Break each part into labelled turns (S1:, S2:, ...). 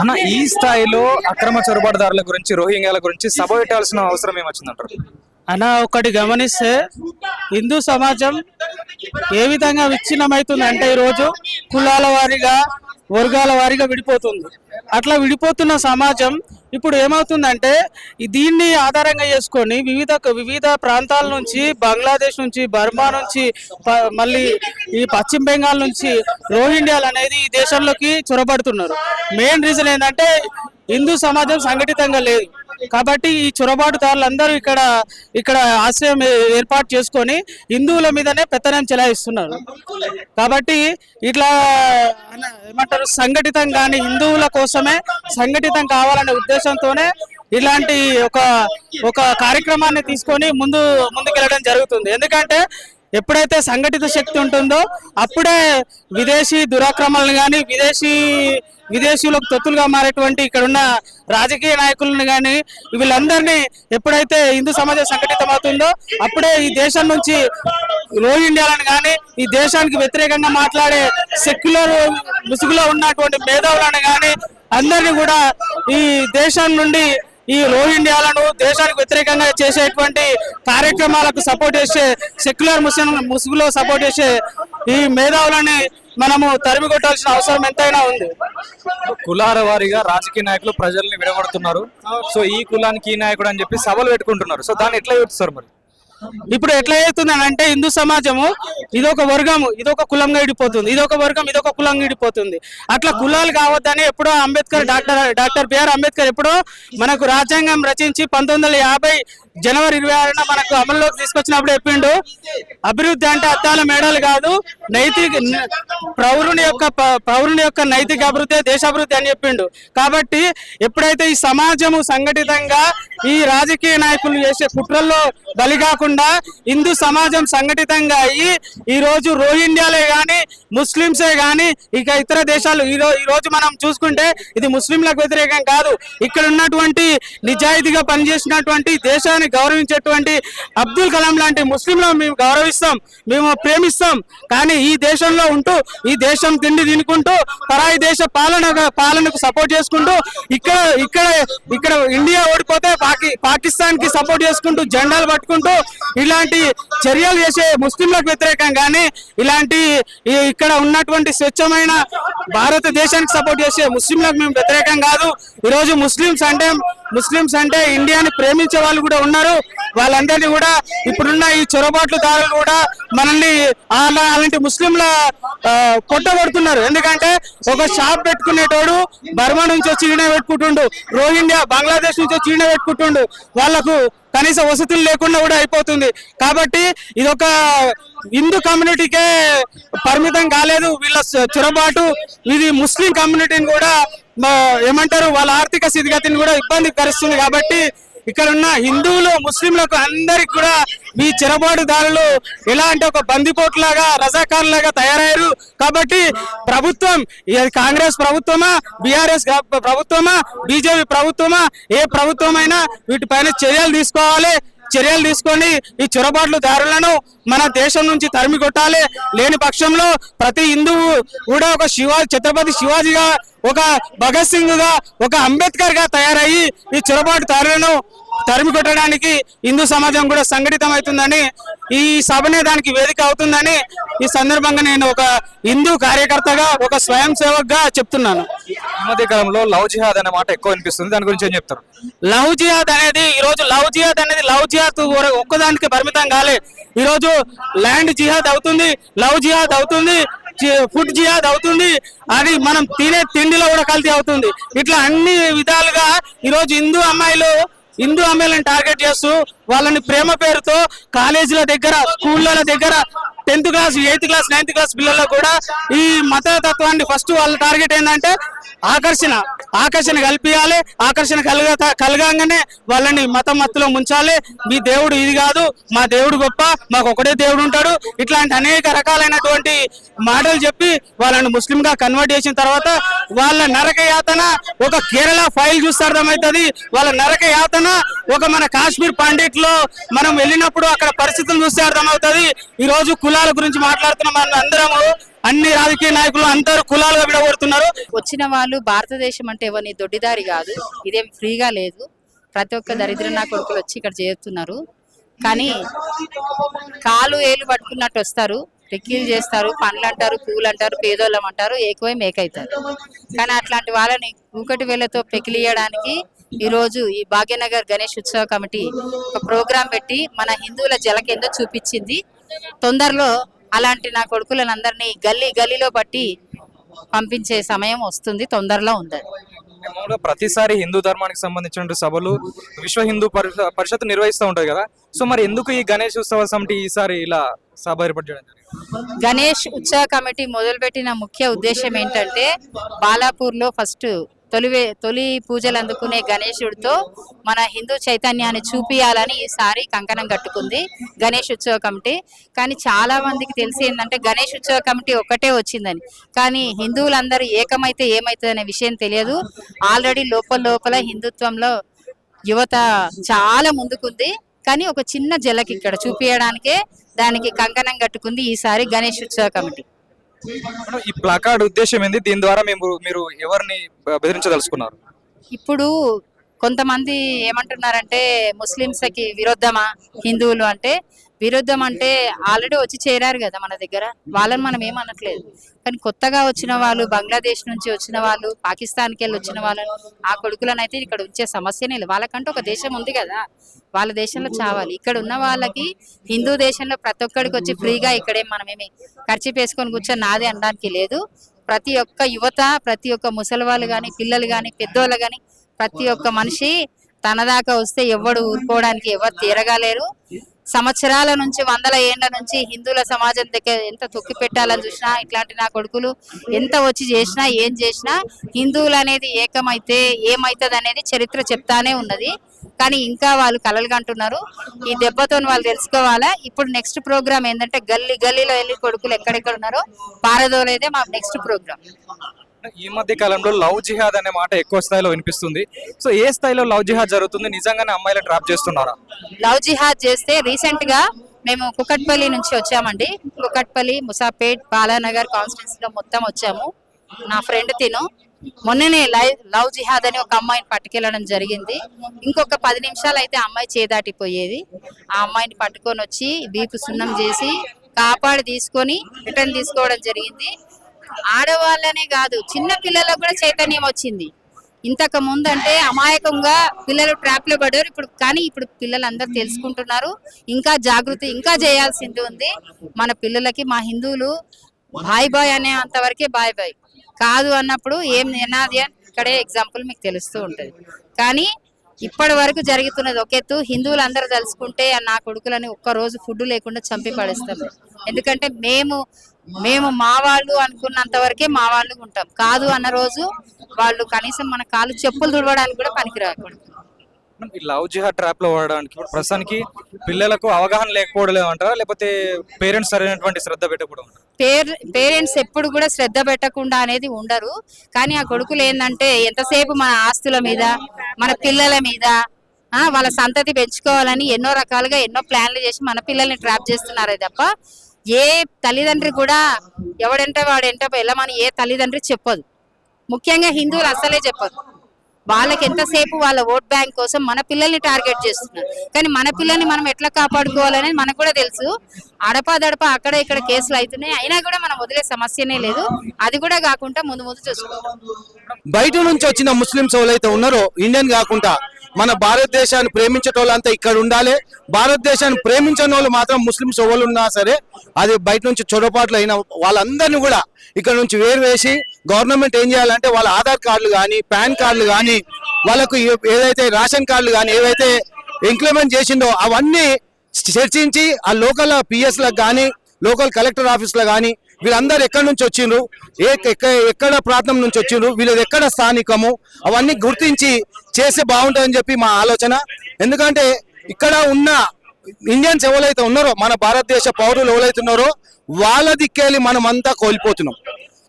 S1: అన్న ఈ స్థాయిలో అక్రమ చొరబాటుదారుల గురించి రోహింగ్యాల గురించి సభ పెట్టాల్సిన అవసరం ఏమొచ్చిందంటారు?
S2: అన్న ఒకటి గమనిస్తే హిందూ సమాజం ఏ విధంగా విచ్ఛిన్నమవుతుంది అంటే ఈరోజు కులాల వారీగా వర్గాల వారీగా విడిపోతుంది. అట్లా విడిపోతున్న సమాజం ఇప్పుడు ఏమవుతుందంటే దీన్ని ఆధారంగా చేసుకొని వివిధ ప్రాంతాల నుంచి, బంగ్లాదేశ్ నుంచి, బర్మా నుంచి, మళ్ళీ ఈ పశ్చిమ బెంగాల్ నుంచి రోహింగ్యాలు అనేది ఈ దేశంలోకి చొరబడుతున్నారు. మెయిన్ రీజన్ ఏంటంటే హిందూ సమాజం సంఘటితంగా లేదు కాబట్టి ఈ చొరబాటుదారులందరూ ఇక్కడ ఆశ్రయం ఏర్పాటు చేసుకొని హిందువుల మీదనే పెత్తనం చెలాయిస్తున్నారు. కాబట్టి ఇట్లా ఏమంటారు సంఘటితం కానీ హిందువుల కోసమే సంఘటితం కావాలనే ఉద్దేశంతోనే ఇలాంటి ఒక కార్యక్రమాన్ని తీసుకొని ముందుకెళ్ళడం జరుగుతుంది. ఎందుకంటే ఎప్పుడైతే సంఘటిత శక్తి ఉంటుందో అప్పుడే విదేశీ దురాక్రమణలు కానీ విదేశీయులకు తొత్తులుగా మారేటువంటి ఇక్కడున్న రాజకీయ నాయకులను కానీ వీళ్ళందరినీ ఎప్పుడైతే హిందూ సమాజం సంఘటితం అవుతుందో అప్పుడే ఈ దేశం నుంచి రోహింగ్యాలను కానీ ఈ దేశానికి వ్యతిరేకంగా మాట్లాడే సెక్యులర్ ముసుగులో ఉన్నటువంటి మేధావులను కానీ అందరినీ కూడా ఈ దేశం నుండి ఈ రోహింగ్యాలను దేశానికి వ్యతిరేకంగా చేసేటువంటి కార్యక్రమాలకు సపోర్ట్ చేసే సెక్యులర్ ముసుగులో సపోర్ట్ చేసే ఈ మేధావులని మనము తరిమి కొట్టాల్సిన అవసరం ఎంతైనా ఉంది.
S1: కులాల వారీగా రాజకీయ నాయకులు ప్రజల్ని విడగొడుతున్నారు. సో ఈ కులానికి ఈ నాయకుడు అని చెప్పి సభలు పెట్టుకుంటున్నారు. సో దాన్ని ఎట్లా చూస్తారు మరి?
S2: ఇప్పుడు ఎట్లా అవుతుందని అంటే హిందూ సమాజము ఇదొక వర్గము ఇదొక కులంగా ఇడిపోతుంది, ఇదొక వర్గం ఇదొక కులంగా ఇడిపోతుంది. అట్లా కులాలు కావద్దని ఎప్పుడో డాక్టర్ బిఆర్ అంబేద్కర్ ఎప్పుడో మనకు రాజ్యాంగం రచించి 1950 జనవరి 26న మనకు అమల్లోకి తీసుకొచ్చినప్పుడు చెప్పిండు, అభివృద్ధి అంటే అద్దాల మేడలు కాదు, పౌరుని యొక్క నైతిక అభివృద్ధి దేశాభివృద్ధి అని చెప్పిండు. కాబట్టి ఎప్పుడైతే ఈ సమాజము సంఘటితంగా ఈ రాజకీయ నాయకులు చేసే కుట్రల్లో బలి కాకుండా హిందూ సమాజం సంఘటితంగా అయ్యి ఈ రోజు రోహింగ్యాలే కానీ ముస్లింసే కానీ ఇక ఇతర దేశాలు ఈ రోజు మనం చూసుకుంటే ఇది ముస్లింలకు వ్యతిరేకం కాదు. ఇక్కడ ఉన్నటువంటి నిజాయితీగా పనిచేసినటువంటి దేశాన్ని గౌరవించేటువంటి అబ్దుల్ కలాం లాంటి ముస్లింలను మేము గౌరవిస్తాం, మేము ప్రేమిస్తాం. కానీ ఈ దేశంలో ఉంటూ ఈ దేశం తిండి తినుకుంటూ పరాయి దేశ పాలనకు సపోర్ట్ చేసుకుంటూ ఇక్కడ ఇండియా ఓడిపోతే పాకిస్తాన్ కి సపోర్ట్ చేసుకుంటూ జెండాలు పట్టుకుంటూ ఇలాంటి చర్యలు చేసే ముస్లింలకు వ్యతిరేకం కానీ ఇలాంటి ఇక్కడ ఉన్నటువంటి స్వచ్ఛమైన భారతదేశానికి సపోర్ట్ చేసే ముస్లింలకు మేము వ్యతిరేకం కాదు. ఈరోజు ముస్లింస్ అంటే ఇండియాని ప్రేమించే వాళ్ళు కూడా ఉన్నారు. వాళ్ళందరినీ కూడా ఇప్పుడున్న ఈ చొరబాట్లుదారులు కూడా మనల్ని అలాంటి ముస్లింల కొట్టబడుతున్నారు. ఎందుకంటే ఒక షాప్ పెట్టుకునేటోడు బర్మా నుంచి వచ్చి ఈయన పెట్టుకుంటుండు, రోహింగ్యా బంగ్లాదేశ్ నుంచి వచ్చి ఈయన పెట్టుకుంటుండు, వాళ్ళకు కనీస వసతులు లేకుండా కూడా అయిపోతుంది. కాబట్టి ఇదొక హిందూ కమ్యూనిటీకే పరిమితం కాలేదు వీళ్ళ చొరబాటు, ఇది ముస్లిం కమ్యూనిటీని కూడా ఏమంటారు వాళ్ళ ఆర్థిక స్థితిగతిని కూడా ఇబ్బంది కరుస్తుంది. కాబట్టి ఇక్కడ ఉన్న హిందువులు ముస్లింలకు అందరికి కూడా ఈ చెరబాటుదారులు ఎలా అంటే ఒక బందిపోట్లాగా రజాకార్లాగా తయారయ్యారు. కాబట్టి ప్రభుత్వం కాంగ్రెస్ ప్రభుత్వమా, బీఆర్ఎస్ ప్రభుత్వమా, బీజేపీ ప్రభుత్వమా, ఏ ప్రభుత్వమైనా వీటిపైన చర్యలు తీసుకోవాలి. చర్యలు తీసుకొని ఈ చొరబాట్లుదారులను మన దేశం నుంచి తరిమి కొట్టాలి. లేని పక్షంలో ప్రతి హిందువు కూడా ఒక ఛత్రపతి శివాజీగా, ఒక భగత్ సింగ్ గా, ఒక అంబేద్కర్ గా తయారయ్యి ఈ చొరబాటుదారులను తరిమి కొట్టడానికి హిందూ సమాజం కూడా సంఘటితం అవుతుందని, ఈ సభనే దానికి వేదిక అవుతుందని ఈ సందర్భంగా నేను ఒక హిందూ కార్యకర్తగా, ఒక స్వయం సేవక్గా చెప్తున్నాను.
S1: ఈ మధ్య కాలంలో లవ్ జిహాద్ అనే మాట ఎక్కువ అనిపిస్తుంది, దాని గురించి ఏం చెప్తారు?
S2: లవ్ జిహాద్ అనేది లవ్ జిహాద్ ఒక్కదానికి పరిమితం కాలే. ఈరోజు ల్యాండ్ జిహాద్ అవుతుంది, లవ్ జిహాద్ అవుతుంది, ఫుడ్ జిహాద్ అవుతుంది, అది మనం తినే తిండిలో కూడా కల్తీ అవుతుంది. ఇట్లా అన్ని విధాలుగా ఈరోజు హిందూ అమ్మాయిలను టార్గెట్ చేస్తూ వాళ్ళని ప్రేమ పేరుతో కాలేజీల దగ్గర, స్కూళ్ళ దగ్గర 10th class, 8th class, 9th class పిల్లల్లో కూడా ఈ మతతత్వాన్ని ఫస్ట్ వాళ్ళ టార్గెట్ ఏంటంటే ఆకర్షణ కల్పించాలి. ఆకర్షణ కలగంగానే వాళ్ళని మత్తులో ముంచాలి. మీ దేవుడు ఇది కాదు, మా దేవుడు గొప్ప, మాకు ఒకటే దేవుడు ఉంటాడు, ఇట్లాంటి అనేక రకాలైనటువంటి మాటలు చెప్పి వాళ్ళని ముస్లింగా కన్వర్ట్ చేసిన తర్వాత వాళ్ళ నరక యాతన ఒక కేరళ ఫైల్ చూస్తే అర్థమవుతుంది. వాళ్ళ నరక యాతన ఒక మన కాశ్మీర్ పండిట్ లో మనం వెళ్ళినప్పుడు అక్కడ పరిస్థితులు చూస్తే అర్థమవుతుంది. ఈ రోజు కులాల గురించి మాట్లాడుతున్న మన అందరము అన్ని రాజకీయ నాయకులు అందరూ కులాలుగా విడగొడుతున్నారు.
S3: వచ్చిన వాళ్ళు భారతదేశం అంటే ఎవరిని దొడ్డిదారి కాదు, ఇదేం ఫ్రీగా లేదు. ప్రతి ఒక్క దరిద్ర నా కొడుకులు వచ్చి ఇక్కడ చేరుతున్నారు. కానీ కాలు ఏలు పట్టుకున్నట్టు వస్తారు, రెక్కీలు చేస్తారు, పండ్లు అంటారు, పూలు అంటారు, పేదోళ్ళం అంటారు, ఏకవై మేకైతారు. కానీ అట్లాంటి వాళ్ళని కూకటి వేళ్లతో పెకిలియడానికి ఈరోజు ఈ భాగ్యనగర్ గణేష్ ఉత్సవ కమిటీ ఒక ప్రోగ్రాం పెట్టి మన హిందువుల జలకేందో చూపించింది. తొందరలో అలాంటి నా కొడుకులను అందరినీ గల్లీ గల్లీలో బట్టి పంపించే సమయం వస్తుంది, తొందరలో ఉంది.
S1: మామూలుగా ప్రతిసారి హిందూ ధర్మానికి సంబంధించిన సభలు విశ్వ హిందూ పరిషత్ నిర్వహిస్తూ ఉంటది కదా, సో మరి ఎందుకు ఈ గణేష్ ఉత్సవ సమితి ఈసారి ఇలా సభ ఏర్పాటు చేయడం జరిగింది?
S3: గణేష్ ఉత్సవ కమిటీ మొదలుపెట్టిన ముఖ్య ఉద్దేశం ఏంటంటే బాలాపూర్లో ఫస్ట్ తొలి పూజలు అందుకునే గణేశుడితో మన హిందూ చైతన్యాన్ని చూపియాలని ఈసారి కంకణం కట్టుకుంది గణేష్ ఉత్సవ కమిటీ. కానీ చాలా మందికి తెలిసి ఏంటంటే గణేష్ ఉత్సవ కమిటీ ఒక్కటే వచ్చిందని, కానీ హిందువులందరూ ఏకమైతే ఏమవుతుంది అనే విషయం తెలియదు. ఆల్రెడీ లోపల హిందుత్వంలో యువత చాలా ముందుకుంది. కానీ ఒక చిన్న జలకి ఇక్కడ చూపించడానికే దానికి కంకణం కట్టుకుంది ఈసారి గణేష్ ఉత్సవ కమిటీ.
S1: ఈ ప్లకార్డ్ ఉద్దేశం ఏంది? దీని ద్వారా మీరు ఎవరిని బెదిరించదలుచుకున్నారు?
S3: ఇప్పుడు కొంతమంది ఏమంటున్నారంటే ముస్లింస్కి విరుద్ధమా హిందువులు అంటే? విరుద్ధం అంటే ఆల్రెడీ వచ్చి చేరారు కదా మన దగ్గర, వాళ్ళని మనం ఏమనట్లేదు. కానీ కొత్తగా వచ్చిన వాళ్ళు, బంగ్లాదేశ్ నుంచి వచ్చిన వాళ్ళు, పాకిస్తాన్కి వెళ్ళి వచ్చిన వాళ్ళని ఆ కొడుకులను అయితే ఇక్కడ ఉంచే సమస్యనే లేదు. వాళ్ళకంటూ ఒక దేశం ఉంది కదా, వాళ్ళ దేశంలో చావాలి. ఇక్కడ ఉన్న వాళ్ళకి హిందూ దేశంలో ప్రతి ఒక్కడికి వచ్చి ఫ్రీగా ఇక్కడేం మనమేమి ఖర్చు వేసుకొని కూర్చొని నాదే అనడానికి లేదు. ప్రతి ఒక్క యువత, ప్రతి ఒక్క ముసలి వాళ్ళు కానీ, పిల్లలు కానీ, పెద్దోళ్ళు కానీ, ప్రతి ఒక్క మనిషి తన దాకా వస్తే ఎవడు ఊరుకోవడానికి ఎవరు తీరగాలేరు. సంవత్సరాల నుంచి, వందల ఏళ్ల నుంచి హిందువుల సమాజం దగ్గర ఎంత తొక్కి పెట్టాలని చూసినా, ఇట్లాంటి నా కొడుకులు ఎంత వచ్చి చేసినా, ఏం చేసినా హిందువులు అనేది ఏకమైతే ఏమైతుంది అనేది చరిత్ర చెప్తానే ఉన్నది. కానీ ఇంకా వాళ్ళు కలలు కంటున్నారు. ఈ దెబ్బతో వాళ్ళు తెలుసుకోవాలా. ఇప్పుడు నెక్స్ట్ ప్రోగ్రామ్ ఏంటంటే గల్లీలో వెళ్ళి కొడుకులు ఎక్కడెక్కడ ఉన్నారో పారదోలేదే మా నెక్స్ట్ ప్రోగ్రామ్.
S1: ఈ మధ్య కాలంలో లవ్ జిహాద్ అనే మాట ఎక్కువ స్థాయిలో వినిపిస్తుంది. సో ఏ స్థాయిలో లవ్ జిహాద్ జరుగుతుంది? నిజంగానే అమ్మాయిలు ట్రాప్ చేస్తున్నారా?
S3: లవ్ జిహాద్ చేస్తే రీసెంట్ గా మేము కుకట్పల్లి నుంచి వచ్చామండి. కుకట్పల్లి, ముసాపేట్, బాలానగర్ కాన్స్టిట్యూన్సీ లో మొత్తం వచ్చాము. నా ఫ్రెండ్ తిను మొన్ననే లవ్ జిహాద్ అని ఒక అమ్మాయిని పట్టుకెళ్ళడం జరిగింది. ఇంకొక 10 నిమిషాలు అయితే అమ్మాయి చేదాటిపోయేది. ఆ అమ్మాయిని పట్టుకొని వచ్చి వీపు సున్నం చేసి కాపాడి తీసుకొని రిటర్న్ తీసుకోవడం జరిగింది. ఆడవాళ్ళనే కాదు, చిన్న పిల్లలకు కూడా చైతన్యం వచ్చింది. ఇంతకు ముందు అంటే అమాయకంగా పిల్లలు ట్రాప్ లో పడారు. ఇప్పుడు పిల్లలందరూ తెలుసుకుంటున్నారు. ఇంకా జాగృతి ఇంకా చేయాల్సింది ఉంది. మన పిల్లలకి మా హిందువులు బాయ్ అనే అంతవరకే బాయ్ కాదు అన్నప్పుడు ఏం నినాది అని ఇక్కడే ఎగ్జాంపుల్ మీకు తెలుస్తూ ఉంటది. కానీ ఇప్పటి వరకు జరుగుతున్నది ఒక ఎత్తు. హిందువులు అందరూ తలుచుకుంటే నా కొడుకులని ఒక్కరోజు ఫుడ్ లేకుండా చంపి పడేస్తాం. ఎందుకంటే మేము మా వాళ్ళు అనుకున్నంత వరకే మా వాళ్ళు ఉంటాం. కాదు అన్న రోజు వాళ్ళు కనీసం మన కాలు చెప్పులు తుడవడానికి కూడా పనికిరాకూడదు.
S1: ఈ లవ్ జిహాద్ ట్రాప్ లో పడడానికి ఇప్పుడు ప్రస్తుతానికి పిల్లలకు అవగాహన లేకపోవడం అంటారా, లేకపోతే పేరెంట్స్ సరైనటువంటి శ్రద్ధ పెట్టకపోవడం?
S3: పేరెంట్స్ ఎప్పుడు కూడా శ్రద్ధ పెట్టకుండా అనేది ఉండరు. కానీ ఆ కొడుకులు ఏంటంటే ఎంతసేపు మన ఆస్తుల మీద, మన పిల్లల మీద, వాళ్ళ సంతతి పెంచుకోవాలని ఎన్నో రకాలుగా ఎన్నో ప్లాన్లు చేసి మన పిల్లల్ని ట్రాప్ చేస్తున్నారే తప్ప ఏ తల్లిదండ్రి కూడా ఎవడంటే వాడంటే వెళ్ళమని ఏ తల్లిదండ్రి చెప్పదు. ముఖ్యంగా హిందువులు అస్సలే చెప్పరు. వాళ్ళకి ఎంతసేపు వాళ్ళ ఓట్ బ్యాంక్ కోసం మన పిల్లల్ని టార్గెట్ చేస్తున్నారు. కానీ మన పిల్లల్ని మనం ఎట్లా కాపాడుకోవాలనేది మనకు కూడా తెలుసు. అడపా అక్కడ ఇక్కడ కేసులు అవుతున్నాయి, అయినా కూడా మనం వదిలే సమస్యనే లేదు. అది కూడా కాకుండా ముందు చూసుకుంటాం.
S4: బయట నుంచి వచ్చిన ముస్లింస్ ఎవరైతే ఉన్నారో ఇండియన్ కాకుండా మన భారతదేశాన్ని ప్రేమించేటోళ్ళంతా ఇక్కడ ఉండాలి. భారతదేశాన్ని ప్రేమించని వాళ్ళు మాత్రం ముస్లింస్ ఎవరు ఉన్నా సరే అది బయట నుంచి చొరపాట్లు అయిన వాళ్ళందరినీ కూడా ఇక్కడ నుంచి వేరు వేసి గవర్నమెంట్ ఏం చేయాలంటే వాళ్ళ ఆధార్ కార్డులు కానీ, పాన్ కార్డులు కానీ, వాళ్ళకు ఏదైతే రేషన్ కార్డులు కానీ ఏవైతే ఇంప్లిమెంట్ చేసిందో అవన్నీ చర్చించి ఆ లోకల్ పిఎస్లకు కానీ, లోకల్ కలెక్టర్ ఆఫీస్లో కానీ వీళ్ళందరూ ఎక్కడి నుంచి వచ్చిండ్రు, ఎక్కడ ప్రాంతం నుంచి వచ్చిండ్రు, వీళ్ళది ఎక్కడ స్థానికము, అవన్నీ గుర్తించి చేస్తే బాగుంటుందని చెప్పి మా ఆలోచన. ఎందుకంటే ఇక్కడ ఉన్న ఇండియన్స్ ఎవరైతే ఉన్నారో, మన భారతదేశ పౌరులు ఎవరైతే ఉన్నారో వాళ్ళ దిక్కేలి మనం అంతా కోల్పోతున్నాం.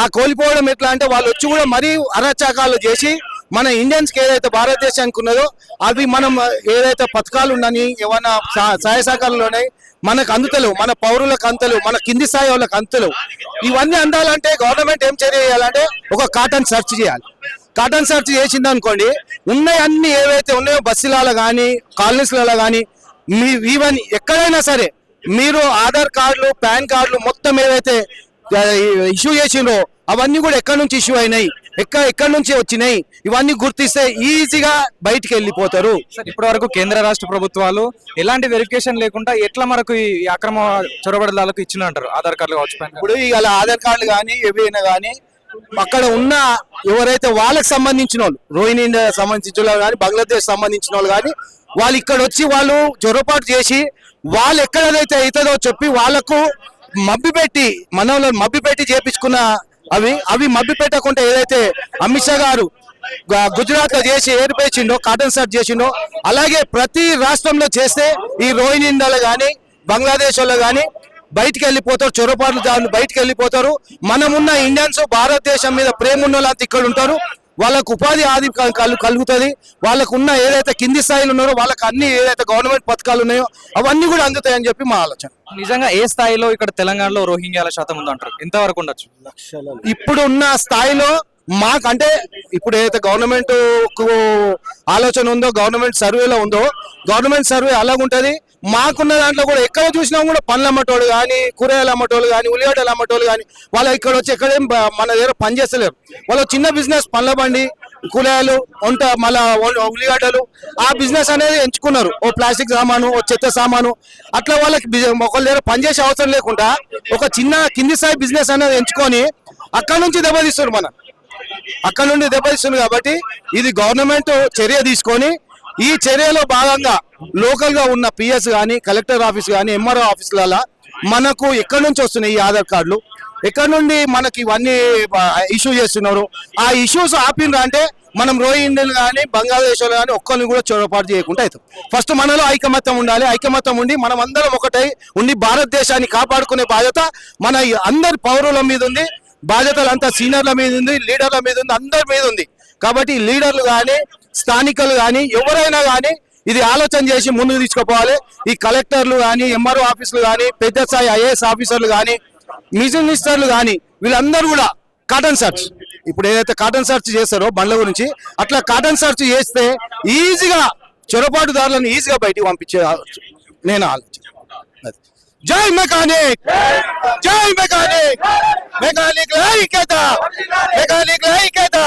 S4: ఆ కోల్పోవడం ఎట్లా అంటే వాళ్ళు వచ్చి కూడా మరీ అరాచకాలు చేసి మన ఇండియన్స్ కి ఏదైతే భారతదేశానికి ఉన్నదో అవి మనం ఏదైతే పథకాలు ఉన్నాయని ఏమైనా సహాయ సహకారాలు ఉన్నాయి మనకు అందుతలేవు, మన పౌరులకు అందుతలేవు, మన కింది స్థాయి వాళ్ళకి అందుతలేవు. ఇవన్నీ అందాలంటే గవర్నమెంట్ ఏం చేయాలంటే ఒక కాటన్ సెర్చ్ చేయాలి. కాటన్ సెర్చ్ చేసింది అనుకోండి, ఉన్నాయి అన్ని ఏవైతే ఉన్నాయో బస్సులలో కానీ కాలనీస్లలో కానీ ఈవెన్ ఎక్కడైనా సరే మీరు ఆధార్ కార్డులు పాన్ కార్డులు మొత్తం ఏవైతే ఇష్యూ చేసిండ్రో అవన్నీ కూడా ఎక్కడి నుంచి ఇష్యూ అయినాయి, ఎక్కడి నుంచి వచ్చినాయి, ఇవన్నీ గుర్తిస్తే ఈజీగా బయటికి వెళ్ళిపోతారు.
S1: సార్ ఇప్పటి వరకు కేంద్ర రాష్ట్ర ప్రభుత్వాలు ఎలాంటి వెరిఫికేషన్ లేకుండా ఎట్లా మనకు ఈ అక్రమ చొరబడదాలకు ఇచ్చిన అంటారు ఆధార్ కార్డులు కావచ్చు పాన్ కార్డు?
S4: ఇప్పుడు ఇవాళ ఆధార్ కార్డులు కానీ ఏవైనా కానీ అక్కడ ఉన్న ఎవరైతే వాళ్ళకి సంబంధించిన వాళ్ళు రోహిణి సంబంధించిన వాళ్ళు కానీ బంగ్లాదేశ్ సంబంధించిన వాళ్ళు కానీ వాళ్ళు ఇక్కడ వచ్చి వాళ్ళు చొరపాటు చేసి వాళ్ళు ఎక్కడైతే అవుతుందో చెప్పి వాళ్ళకు మభ్యపెట్టి మభ్యపెట్టి చేపించుకున్న అవి మభ్య పెట్టకుండా ఏదైతే అమిత్ షా గారు గుజరాత్ లో చేసి ఏర్పేసిండో కాటన్ సెర్చ్ చేసిండో అలాగే ప్రతి రాష్ట్రంలో చేస్తే ఈ రోహింగ్యాలు కానీ బంగ్లాదేశ్ వాళ్ళు కానీ బయటికి వెళ్ళిపోతారు, చొరపాట్లు బయటికి వెళ్ళిపోతారు. మనమున్న ఇండియన్స్ భారతదేశం మీద ప్రేమ ఉన్న వాళ్ళంతా ఇక్కడ ఉంటారు, వాళ్ళకు ఉపాధి ఆది కలుగుతుంది, వాళ్ళకు ఉన్న ఏదైతే కింది స్థాయిలు ఉన్నారో వాళ్ళకి అన్ని ఏదైతే గవర్నమెంట్ పథకాలు ఉన్నాయో అవన్నీ కూడా అందుతాయని చెప్పి మా ఆలోచన.
S1: నిజంగా ఏ స్థాయిలో ఇక్కడ తెలంగాణలో రోహింగ్యాల శాతం ఉందంటారు? ఎంతవరకు ఉండొచ్చు?
S4: ఇప్పుడు ఉన్న స్థాయిలో మాకంటే ఇప్పుడు ఏదైతే గవర్నమెంట్ ఆలోచన ఉందో గవర్నమెంట్ సర్వేలో ఉందో గవర్నమెంట్ సర్వే అలాగుంటది. మాకున్న దాంట్లో కూడా ఎక్కడ చూసినా కూడా పండ్లు అమ్మటోళ్ళు కానీ కూరగాయలు అమ్మటోళ్ళు కానీ ఉల్లిగడ్డలు అమ్మటోళ్ళు కానీ వాళ్ళు ఇక్కడ వచ్చి ఎక్కడేం మన దగ్గర పని చేస్తలేరు. వాళ్ళు చిన్న బిజినెస్ పండ్ల బండి కూరగాయలు మళ్ళా ఉల్లిగడ్డలు ఆ బిజినెస్ అనేది ఎంచుకున్నారు. ఓ ప్లాస్టిక్ సామాను ఓ చెత్త సామాను అట్లా వాళ్ళకి ఒకళ్ళ దగ్గర పనిచేసే అవసరం లేకుండా ఒక చిన్న కింది స్థాయి బిజినెస్ అనేది ఎంచుకొని అక్కడ నుంచి దెబ్బతీస్తున్నారు. అక్కడ నుండి దెబ్బతీస్తుంది కాబట్టి ఇది గవర్నమెంట్ చర్య తీసుకొని ఈ చర్యలో భాగంగా లోకల్ గా ఉన్న పిఎస్ కానీ కలెక్టర్ ఆఫీస్ కానీ ఎంఆర్ఓ ఆఫీసులలో మనకు ఎక్కడి నుంచి వస్తున్నాయి ఈ ఆధార్ కార్డులు, ఎక్కడి నుండి మనకి ఇవన్నీ ఇష్యూ చేస్తున్నారు. ఆ ఇష్యూస్ ఆపిండ్రా అంటే మనం రోహింగ్యాలు కానీ బంగ్లాదేశ్ వాళ్ళు కానీ ఒక్కరిని కూడా చొరపాటు చేయకుండా అవుతాం. ఫస్ట్ మనలో ఐకమత్యం ఉండాలి. ఐకమత్యం ఉండి మనం అందరం ఒకటై ఉండి భారతదేశాన్ని కాపాడుకునే బాధ్యత మన అందరి పౌరుల మీద ఉంది. బాధ్యతలు అంతా సీనియర్ల మీద ఉంది, లీడర్ల మీద ఉంది, అందరి మీద ఉంది. కాబట్టి లీడర్లు కానీ స్థానికులు కానీ ఎవరైనా కానీ ఇది ఆలోచన చేసి ముందుకు తీసుకుపోవాలి. ఈ కలెక్టర్లు కానీ ఎంఆర్ఓ ఆఫీసులు కానీ పెద్ద స్థాయి ఐఏఎస్ ఆఫీసర్లు కానీ మినిస్టర్లు కానీ వీళ్ళందరూ కూడా కాటన్ సర్చ్ ఇప్పుడు ఏదైతే కాటన్ సర్చ్ చేస్తారో బండ్ల గురించి అట్లా కాటన్ సర్చ్ చేస్తే ఈజీగా చొరబాటుదారులను ఈజీగా బయటికి పంపించే నేను ఆలోచన. జై మెకానిక్, జై మెకానిక్, మెకానిక్ ఐక్యత, మెకానిక్ ఐక్యత.